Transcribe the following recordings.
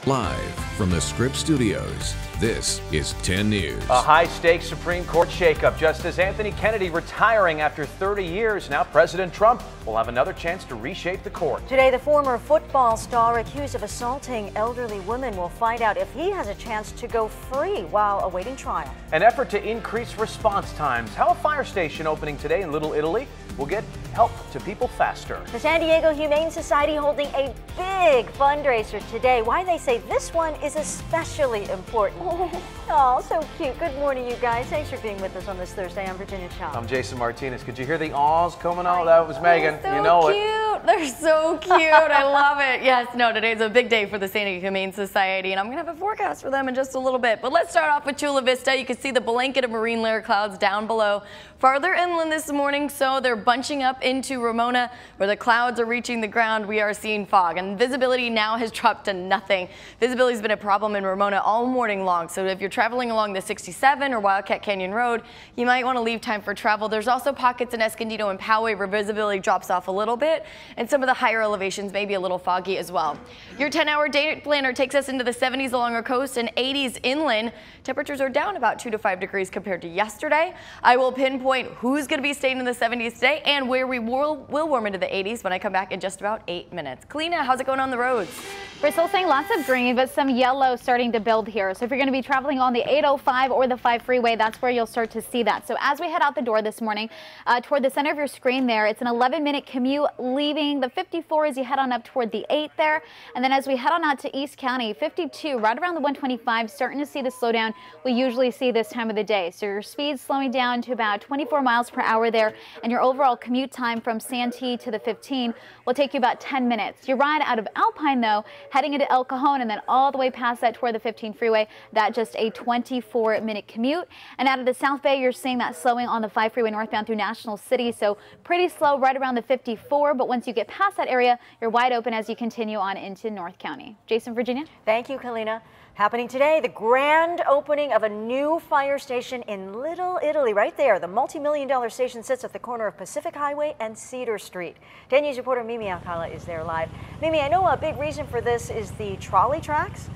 Live from the Scripps Studios, this is 10 News. A high-stakes Supreme Court shakeup. Justice Anthony Kennedy retiring after 30 years. Now President Trump will have another chance to reshape the court. Today, the former football star accused of assaulting elderly women will find out if he has a chance to go free while awaiting trial. An effort to increase response times. How a fire station opening today in Little Italy will get help to people faster. The San Diego Humane Society holding a big fundraiser today. Why they say this one is especially important. Oh, so cute. Good morning, you guys. Thanks for being with us on this Thursday. I'm Virginia Chow. I'm Jason Martinez. Could you hear the awes coming out? That was Megan. So you know cute. it. They're so cute. I love it. Yes, no, today's a big day for the San Diego Humane Society, and I'm going to have a forecast for them in just a little bit. But let's start off with Chula Vista. You can see the blanket of marine layer clouds down below. Farther inland this morning, so they're bunching up into Ramona, where the clouds are reaching the ground. We are seeing fog, and visibility now has dropped to nothing. Visibility has been a problem in Ramona all morning long, so if you're traveling along the 67 or Wildcat Canyon Road, you might want to leave time for travel. There's also pockets in Escondido and Poway where visibility drops off a little bit, and some of the higher elevations may be a little foggy as well. Your 10-hour day planner takes us into the 70s along our coast and 80s inland. Temperatures are down about 2 to 5 degrees compared to yesterday. I will pinpoint who's going to be staying in the 70s today and where we will warm into the 80s when I come back in just about 8 minutes. Kalina, how's it going on the roads? We're still seeing lots of green, but some yellow starting to build here. So if you're going to be traveling on the 805 or the 5 freeway, that's where you'll start to see that. So as we head out the door this morning, toward the center of your screen there, it's an 11-minute commute leaving the 54 as you head on up toward the 8 there. And then as we head on out to East County, 52 right around the 125, starting to see the slowdown we usually see this time of the day. So your speed's slowing down to about 24 miles per hour there, and your overall commute time from Santee to the 15 will take you about 10 minutes. Your ride out of Alpine, though, heading into El Cajon and then all the way past that toward the 15 freeway, that just a 24-minute commute. And out of the South Bay, you're seeing that slowing on the 5 freeway northbound through National City, so pretty slow right around the 54, but once you get past that area, you're wide open as you continue on into North County. Jason, Virginia. Thank you, Kalina. Happening today, the grand opening of a new fire station in Little Italy, right there. The multi-million-dollar station sits at the corner of Pacific Highway and Cedar Street. 10 News reporter Mimi Alcala is there live. Mimi, I know a big reason for this is the trolley tracks.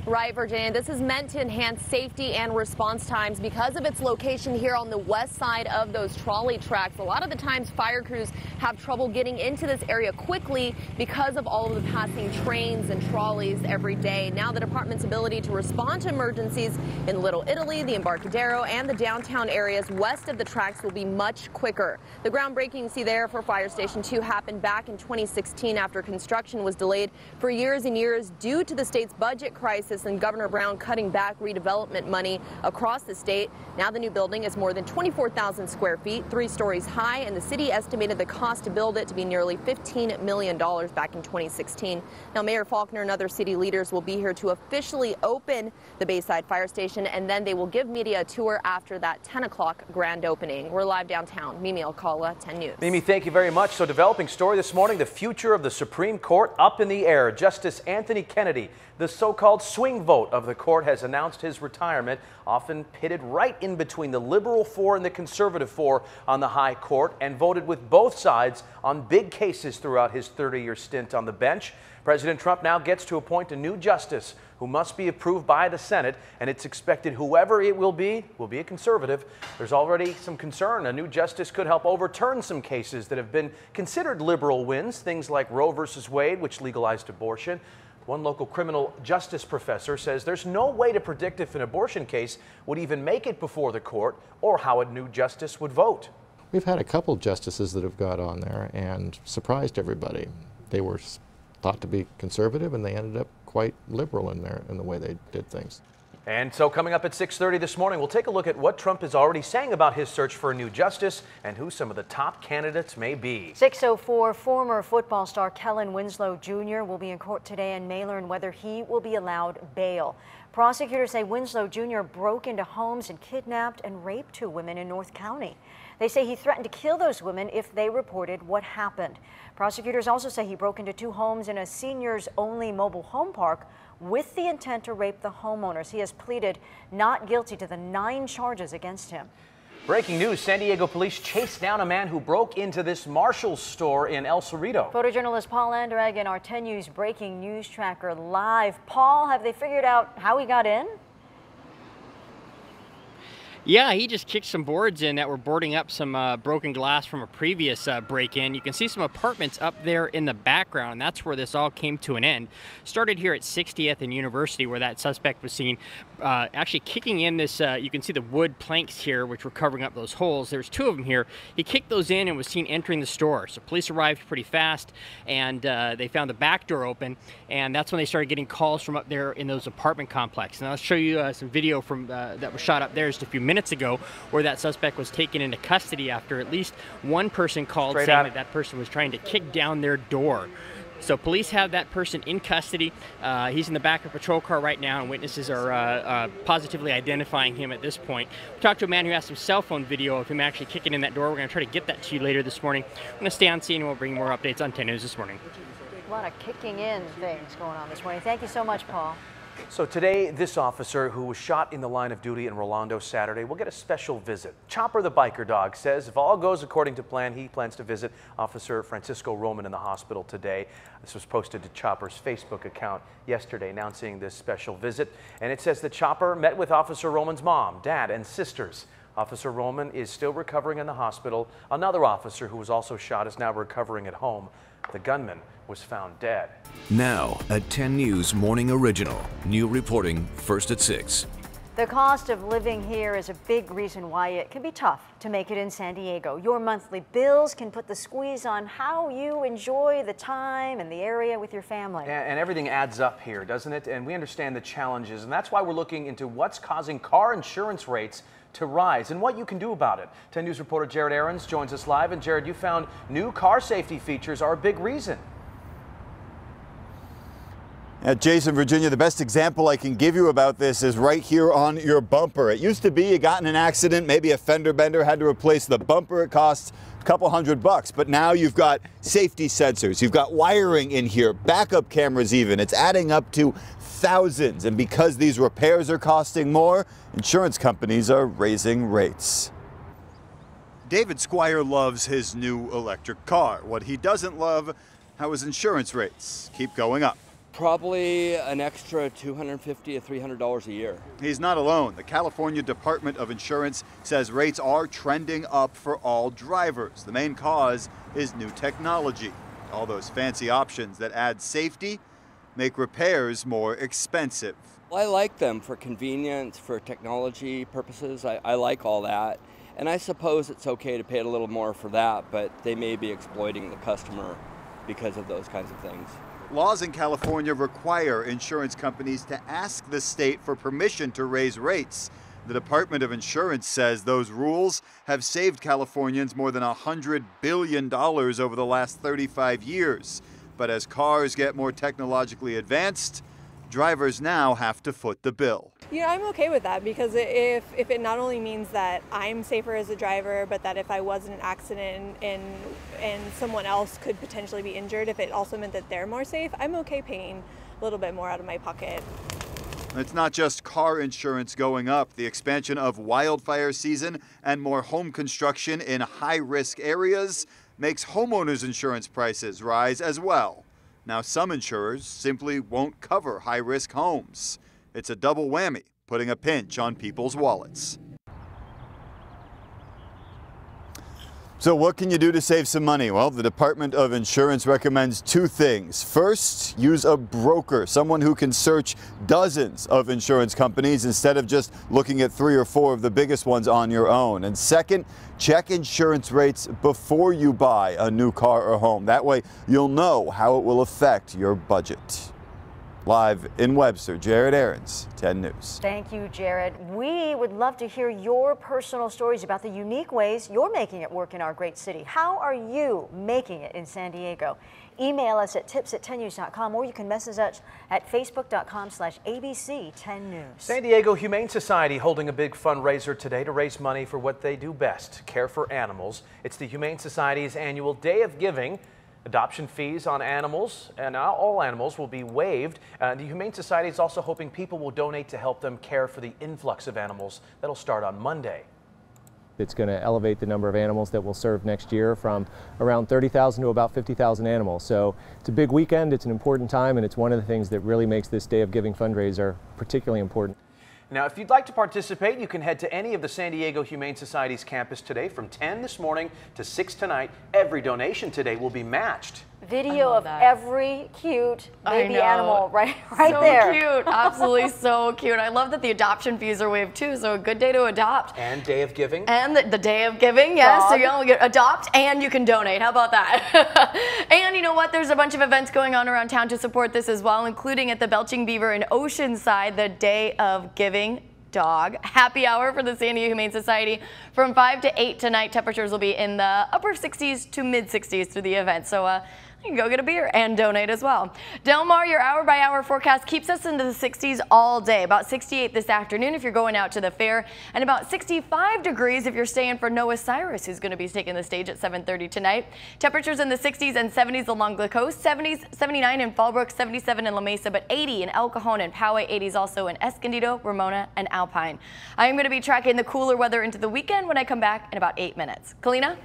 Right, Virginia. This is meant to enhance safety and response times because of its location here on the west side of those trolley tracks. A lot of the times fire crews have trouble getting into this area quickly because of all of the passing trains and trolleys every day. Now the department's ability to respond to emergencies in Little Italy, the Embarcadero, and the downtown areas west of the tracks will be much quicker. The groundbreaking you see there for Fire Station 2 happened back in 2016 after construction was delayed for years and years due to the state's budget crisis and Governor Brown cutting back redevelopment money across the state. Now the new building is more than 24,000 square feet, 3 stories high, and the city estimated the cost to build it to be nearly $15 million back in 2016. Now Mayor Faulkner and other city leaders will be here to officially open the Bayside Fire Station, and then they will give media a tour after that 10 o'clock grand opening. We're live downtown. Mimi Alcala, 10 News. Mimi, thank you very much. So developing story this morning, the future of the Supreme Court up in the air. Justice Anthony Kennedy, the so-called swing vote of the court, has announced his retirement, often pitted right in between the liberal 4 and the conservative 4 on the high court, and voted with both sides on big cases throughout his 30-year stint on the bench. President Trump now gets to appoint a new justice who must be approved by the Senate, and it's expected whoever it will be a conservative. There's already some concern. A new justice could help overturn some cases that have been considered liberal wins, things like Roe versus Wade, which legalized abortion. One local criminal justice professor says there's no way to predict if an abortion case would even make it before the court or how a new justice would vote. We've had a couple justices that have got on there and surprised everybody. They were thought to be conservative, and they ended up quite liberal in the way they did things. And so coming up at 6:30 this morning, we'll take a look at what Trump is already saying about his search for a new justice and who some of the top candidates may be. 6:04, former football star Kellen Winslow Jr. will be in court today and may learn whether he will be allowed bail. Prosecutors say Winslow Jr. broke into homes and kidnapped and raped 2 women in North County. They say he threatened to kill those women if they reported what happened. Prosecutors also say he broke into 2 homes in a seniors-only mobile home park with the intent to rape the homeowners. He has pleaded not guilty to the 9 charges against him. Breaking news, San Diego police chased down a man who broke into this Marshall store in El Cerrito. Photojournalist Paul Andrag in our 10 News breaking news tracker live. Paul, have they figured out how he got in? Yeah, he just kicked some boards in that were boarding up some broken glass from a previous break-in. You can see some apartments up there in the background, and that's where this all came to an end. Started here at 60th and University, where that suspect was seen actually kicking in this, you can see the wood planks here, which were covering up those holes. There's two of them here. He kicked those in and was seen entering the store. So police arrived pretty fast, and they found the back door open, and that's when they started getting calls from up there in those apartment complexes. And I'll show you some video from that was shot up there just a few minutes ago, where that suspect was taken into custody after at least one person called saying that that person was trying to kick down their door. So police have that person in custody. He's in the back of a patrol car right now, and witnesses are positively identifying him at this point. We talked to a man who has some cell phone video of him actually kicking in that door. We're going to try to get that to you later this morning. We're going to stay on scene, and we'll bring more updates on 10 News this morning. A lot of kicking in things going on this morning. Thank you so much, Paul. So today, this officer who was shot in the line of duty in Rolando Saturday will get a special visit. Chopper the biker dog says if all goes according to plan, he plans to visit Officer Francisco Roman in the hospital today. This was posted to Chopper's Facebook account yesterday announcing this special visit. And it says that Chopper met with Officer Roman's mom, dad, and sisters. Officer Roman is still recovering in the hospital. Another officer who was also shot is now recovering at home. The gunman was found dead. Now, a 10 News Morning Original. New reporting first at 6. The cost of living here is a big reason why it can be tough to make it in San Diego. Your monthly bills can put the squeeze on how you enjoy the time and the area with your family. And everything adds up here, doesn't it? And we understand the challenges, and that's why we're looking into what's causing car insurance rates to rise and what you can do about it. 10 News reporter Jared Aarons joins us live. And Jared, you found new car safety features are a big reason. Jason, Virginia, the best example I can give you about this is right here on your bumper. It used to be you got in an accident, maybe a fender bender, had to replace the bumper. It costs a couple $100, but now you've got safety sensors, you've got wiring in here, backup cameras even. It's adding up to thousands, and because these repairs are costing more, insurance companies are raising rates. David Squire loves his new electric car. What he doesn't love, how his insurance rates keep going up. Probably an extra $250 to $300 a year. He's not alone. The California Department of Insurance says rates are trending up for all drivers. The main cause is new technology. All those fancy options that add safety make repairs more expensive. Well, I like them for convenience, for technology purposes. I like all that. And I suppose it's okay to pay a little more for that, but they may be exploiting the customer because of those kinds of things. Laws in California require insurance companies to ask the state for permission to raise rates. The Department of Insurance says those rules have saved Californians more than $100 billion over the last 35 years. But as cars get more technologically advanced, drivers now have to foot the bill. You know, I'm okay with that because if it not only means that I'm safer as a driver, but that if I was in an accident and someone else could potentially be injured, if it also meant that they're more safe, I'm okay paying a little bit more out of my pocket. It's not just car insurance going up. The expansion of wildfire season and more home construction in high-risk areas makes homeowners' insurance prices rise as well. Now, some insurers simply won't cover high-risk homes. It's a double whammy, putting a pinch on people's wallets. So what can you do to save some money? Well, the Department of Insurance recommends two things. First, use a broker, someone who can search dozens of insurance companies instead of just looking at 3 or 4 of the biggest ones on your own. And second, check insurance rates before you buy a new car or home. That way, you'll know how it will affect your budget. Live in Webster, Jared Aarons, 10 News. Thank you, Jared. We would love to hear your personal stories about the unique ways you're making it work in our great city. How are you making it in San Diego? Email us at tips@10news.com, or you can message us at facebook.com/ABC10News. San Diego Humane Society holding a big fundraiser today to raise money for what they do best, care for animals. It's the Humane Society's annual Day of Giving. Adoption fees on animals, and all animals, will be waived. The Humane Society is also hoping people will donate to help them care for the influx of animals that'll start on Monday. It's going to elevate the number of animals that we'll serve next year from around 30,000 to about 50,000 animals. So it's a big weekend, it's an important time, and it's one of the things that really makes this Day of Giving fundraiser particularly important. Now, if you'd like to participate, you can head to any of the San Diego Humane Society's campus today from 10 this morning to 6 tonight. Every donation today will be matched. Video of every cute baby animal right so there. So cute. Absolutely so cute. I love that the adoption fees are waived too, so a good day to adopt. And Day of Giving. And the Day of Giving, yes. So you only get adopt and you can donate. How about that? And you know what? There's a bunch of events going on around town to support this as well, including at the Belching Beaver in Oceanside, the Day of Giving dog happy hour for the San Diego Humane Society from 5 to 8 tonight. Temperatures will be in the upper 60s to mid 60s through the event. So you can go get a beer and donate as well. Del Mar, your hour-by-hour forecast keeps us into the 60s all day. About 68 this afternoon if you're going out to the fair, and about 65 degrees if you're staying for Noah Cyrus, who's going to be taking the stage at 7:30 tonight. Temperatures in the 60s and 70s along the coast, 70s, 79 in Fallbrook, 77 in La Mesa, but 80 in El Cajon and Poway, 80s also in Escondido, Ramona, and Alpine. I am going to be tracking the cooler weather into the weekend when I come back in about 8 minutes. Kalina?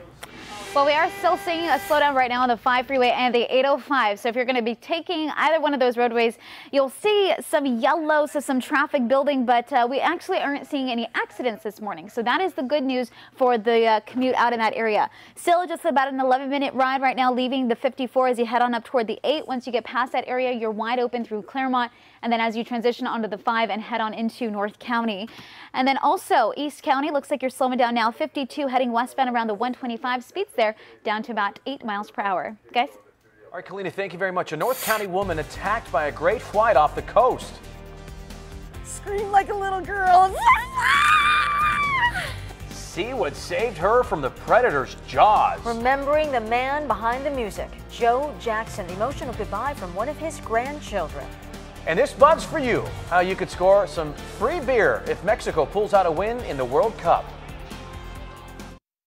Well, we are still seeing a slowdown right now on the 5 freeway and the 805. So if you're going to be taking either one of those roadways, you'll see some yellow, so some traffic building, but we actually aren't seeing any accidents this morning. So that is the good news for the commute out in that area. Still just about an 11-minute ride right now, leaving the 54 as you head on up toward the 8. Once you get past that area, you're wide open through Claremont. And then as you transition onto the 5 and head on into North County. And then also East County, looks like you're slowing down now. 52 heading westbound around the 125 speeds there, down to about 8 miles per hour. Guys? All right, Kalina, thank you very much. A North County woman attacked by a great white off the coast. Scream like a little girl. See what saved her from the predator's jaws. Remembering the man behind the music, Joe Jackson, the emotional goodbye from one of his grandchildren. And this bug's for you, how you could score some free beer if Mexico pulls out a win in the World Cup.